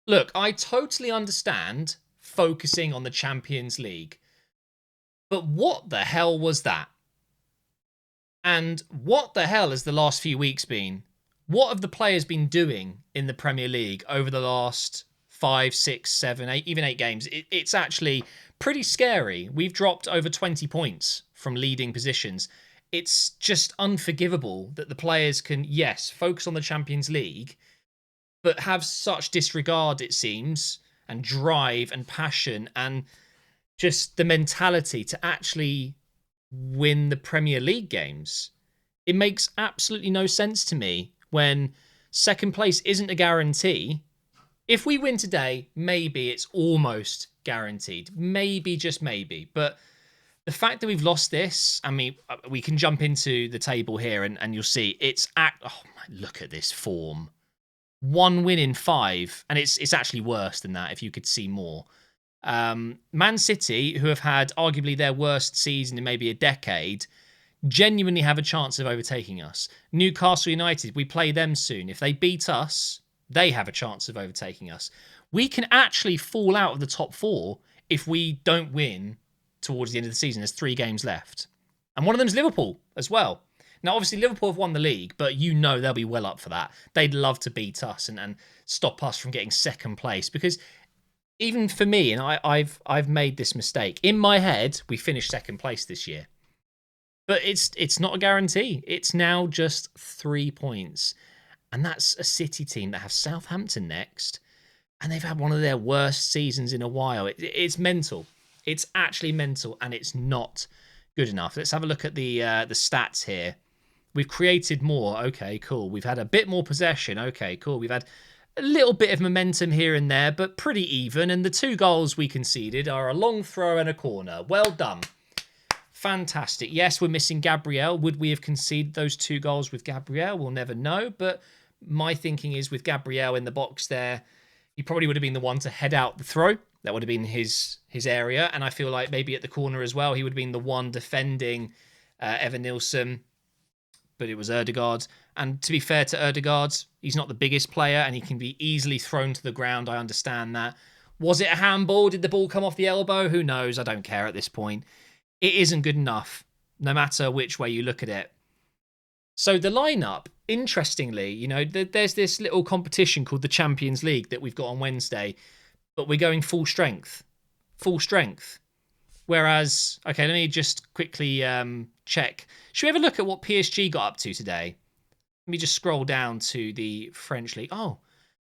Look, I totally understand focusing on the Champions League, but what the hell was that? And what the hell has the last few weeks been? What have the players been doing in the Premier League over the last 5, 6, 7, 8, even 8 games? It's actually pretty scary. We've dropped over 20 points from leading positions. It's just unforgivable that the players can, yes, focus on the Champions League, but have such disregard, it seems, and drive and passion and just the mentality to actually win the Premier League games. It makes absolutely no sense to me when second place isn't a guarantee. If we win today, maybe it's almost guaranteed. Maybe, just maybe. But the fact that we've lost this, I mean, we can jump into the table here and you'll see oh my, look at this form. 1 win in 5, and it's actually worse than that if you could see more. Man City, who have had arguably their worst season in maybe a decade, genuinely have a chance of overtaking us. Newcastle United, we play them soon. If they beat us, they have a chance of overtaking us. We can actually fall out of the top 4 if we don't win towards the end of the season. There's 3 games left. And one of them's Liverpool as well. Now, obviously, Liverpool have won the league, but you know they'll be well up for that. They'd love to beat us and stop us from getting second place. Because even for me, and I've made this mistake, in my head, we finished second place this year. But it's not a guarantee. It's now just 3 points. And that's a City team that have Southampton next. And they've had one of their worst seasons in a while. It's mental. It's actually mental, and it's not good enough. Let's have a look at the stats here. We've created more. Okay, cool. We've had a bit more possession. Okay, cool. We've had a little bit of momentum here and there, but pretty even. And the 2 goals we conceded are a long throw and a corner. Well done. Fantastic. Yes, we're missing Gabriel. Would we have conceded those 2 goals with Gabriel? We'll never know. But my thinking is with Gabriel in the box there, he probably would have been the one to head out the throw. That would have been his area. And I feel like maybe at the corner as well, he would have been the one defending Evan Nilsson. But it was Ødegaard. And to be fair to Ødegaard, he's not the biggest player and he can be easily thrown to the ground. I understand that. Was it a handball? Did the ball come off the elbow? Who knows? I don't care at this point. It isn't good enough, no matter which way you look at it. So the lineup, interestingly, you know, there's this little competition called the Champions League that we've got on Wednesday, but we're going full strength. Full strength. Whereas, okay, let me just quickly check. Should we have a look at what PSG got up to today? Let me just scroll down to the French league. Oh,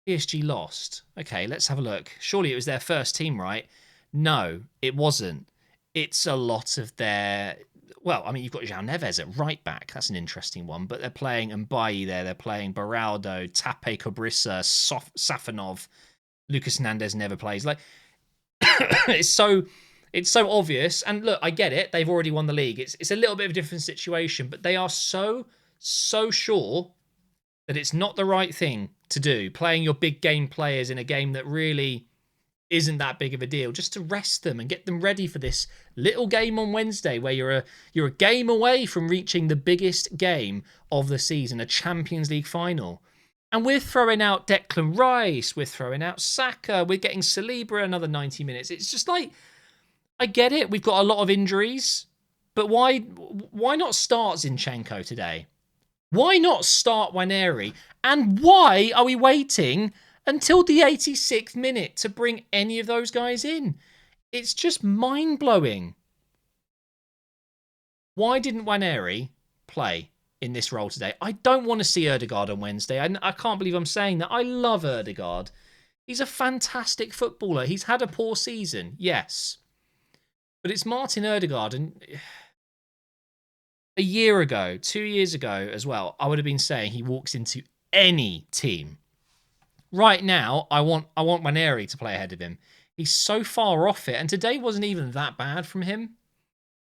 PSG lost. Okay, let's have a look. Surely it was their first team, right? No, it wasn't. It's a lot of their... Well, I mean, you've got João Neves at right back. That's an interesting one. But they're playing Mbaye there. They're playing Beraldo, Tape Cobrissa, Safanov. Lucas Hernandez never plays. Like, it's so obvious. And look, I get it. They've already won the league. It's a little bit of a different situation. But they are so sure that it's not the right thing to do. Playing your big game players in a game that really isn't that big of a deal, just to rest them and get them ready for this little game on Wednesday where you're a game away from reaching the biggest game of the season, a Champions League final. And we're throwing out Declan Rice, we're throwing out Saka, we're getting Saliba another 90 minutes. It's just like, I get it, we've got a lot of injuries, but why not start Zinchenko today? Why not start Waneri? And why are we waiting until the 86th minute to bring any of those guys in? It's just mind-blowing. Why didn't Waneri play in this role today? I don't want to see Ødegaard on Wednesday. I can't believe I'm saying that. I love Ødegaard. He's a fantastic footballer. He's had a poor season, yes. But it's Martin Ødegaard, and a year ago, 2 years ago as well, I would have been saying he walks into any team. Right now, I want Waneri to play ahead of him. He's so far off it, and today wasn't even that bad from him.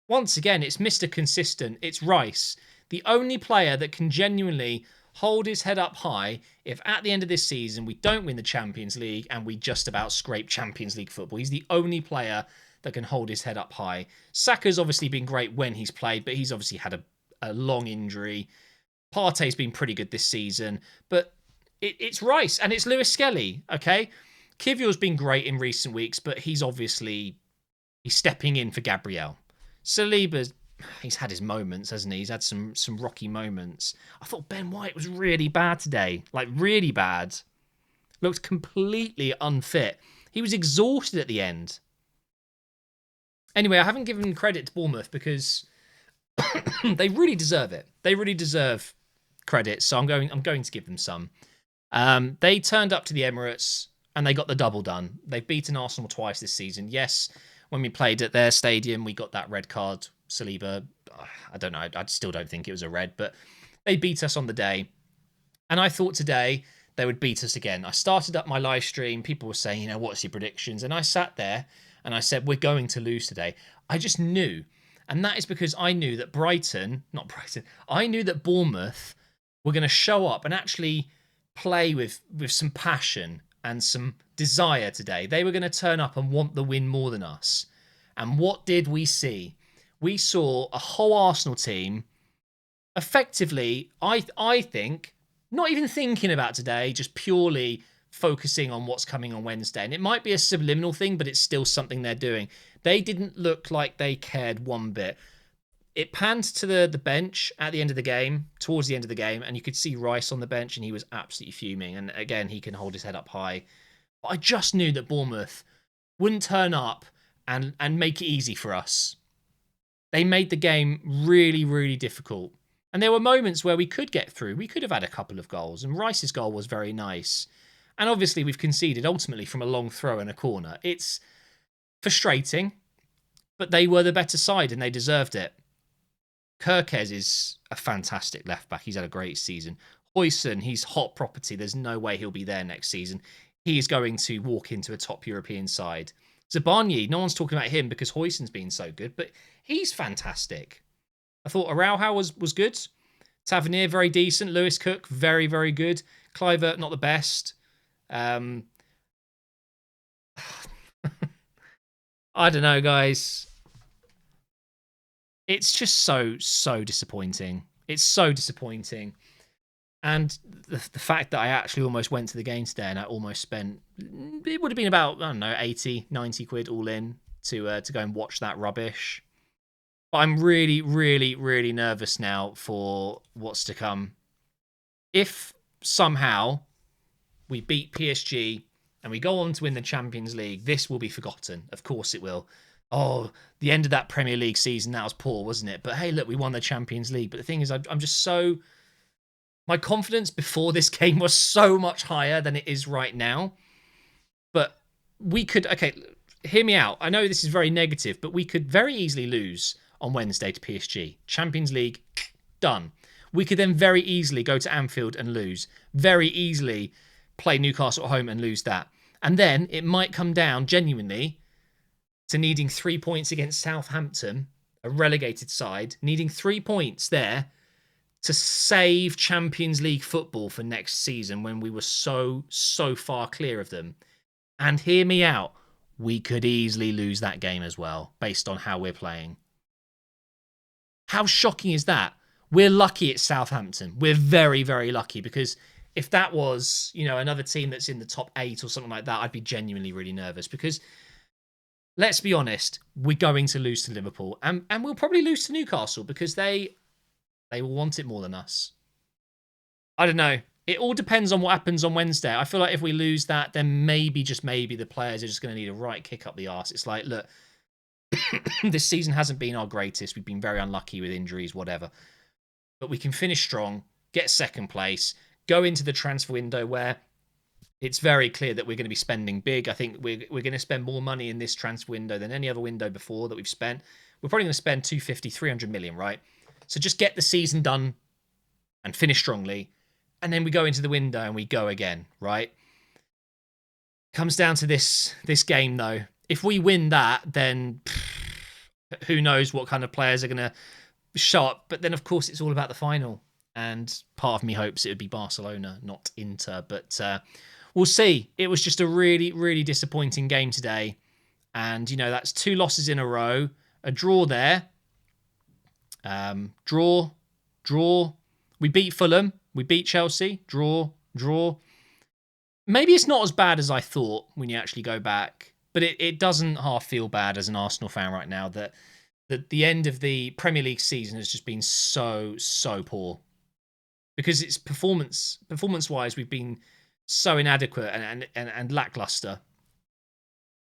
Once again, it's Mr. Consistent. It's Rice, the only player that can genuinely hold his head up high if at the end of this season we don't win the Champions League and we just about scrape Champions League football. He's the only player that can hold his head up high. Saka's obviously been great when he's played, but he's obviously had a long injury. Partey's been pretty good this season, but it's Rice and it's Lewis Skelly, okay? Kivior's been great in recent weeks, but he's stepping in for Gabriel. Saliba's he's had his moments, hasn't he? He's had some rocky moments. I thought Ben White was really bad today, like really bad. Looked completely unfit. He was exhausted at the end. Anyway, I haven't given credit to Bournemouth because they really deserve it. They really deserve credit, so I'm going to give them some. They turned up to the Emirates and they got the double done. They've beaten Arsenal twice this season. Yes, when we played at their stadium, we got that red card. Saliba, I don't know. I still don't think it was a red, but they beat us on the day. And I thought today they would beat us again. I started up my live stream. People were saying, what's your predictions? And I sat there and I said, we're going to lose today. I just knew. And that is because I knew that I knew that Bournemouth were going to show up and actually play with some passion and some desire today. They were going to turn up and want the win more than us. And what did we see? We saw a whole Arsenal team effectively, I think, not even thinking about today, just purely focusing on what's coming on Wednesday. And it might be a subliminal thing, but it's still something they're doing. They didn't look like they cared one bit. It panned to the bench at the end of the game, towards the end of the game, and you could see Rice on the bench, and he was absolutely fuming. And again, he can hold his head up high. But I just knew that Bournemouth wouldn't turn up and make it easy for us. They made the game really, really difficult. And there were moments where we could get through. We could have had a couple of goals, and Rice's goal was very nice. And obviously, we've conceded ultimately from a long throw and a corner. It's frustrating, but they were the better side and they deserved it. Kirkez is a fantastic left-back. He's had a great season. Hoyson, he's hot property. There's no way he'll be there next season. He is going to walk into a top European side. Zabarnyi, no one's talking about him because Hoyson's been so good, but he's fantastic. I thought Araujo was good. Tavernier, very decent. Lewis Cook, very, very good. Kluivert, not the best. I don't know, guys. It's just so disappointing. It's so disappointing. And the fact that I actually almost went to the game today and I almost spent, it would have been about, I don't know, 80, 90 quid all in to go and watch that rubbish. But I'm really, really, really nervous now for what's to come. If somehow we beat PSG and we go on to win the Champions League, this will be forgotten. Of course it will. Oh, the end of that Premier League season, that was poor, wasn't it? But hey, look, we won the Champions League. But the thing is, I'm just so... My confidence before this game was so much higher than it is right now. But we could... Okay, hear me out. I know this is very negative, but we could very easily lose on Wednesday to PSG. Champions League, done. We could then very easily go to Anfield and lose. Very easily play Newcastle at home and lose that. And then it might come down, genuinely, to needing 3 points against Southampton, a relegated side, needing 3 points there to save Champions League football for next season when we were so far clear of them. And hear me out, we could easily lose that game as well, based on how we're playing. How shocking is that? We're lucky it's Southampton. We're very, very lucky, because if that was, another team that's in the top 8 or something like that, I'd be genuinely really nervous, because let's be honest, we're going to lose to Liverpool, and we'll probably lose to Newcastle because they will want it more than us. I don't know. It all depends on what happens on Wednesday. I feel like if we lose that, then maybe, just maybe, the players are just going to need a right kick up the arse. It's like, look, this season hasn't been our greatest. We've been very unlucky with injuries, whatever. But we can finish strong, get second place, go into the transfer window where it's very clear that we're going to be spending big. I think we're going to spend more money in this transfer window than any other window before that we've spent. We're probably going to spend 250, 300 million, right? So just get the season done and finish strongly. And then we go into the window and we go again, right? Comes down to this game, though. If we win that, then who knows what kind of players are going to show up. But then, of course, it's all about the final. And part of me hopes it would be Barcelona, not Inter. But we'll see. It was just a really, really disappointing game today. And, that's 2 losses in a row. A draw there. Draw. We beat Fulham. We beat Chelsea. Draw. maybe it's not as bad as I thought when you actually go back, but it doesn't half feel bad as an Arsenal fan right now that the end of the Premier League season has just been so poor, because it's performance wise we've been so inadequate and lackluster.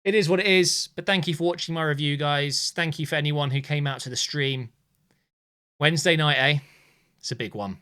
It is what it is, but thank you for watching my review, guys. Thank you for anyone who came out to the stream. Wednesday night, eh? It's a big one.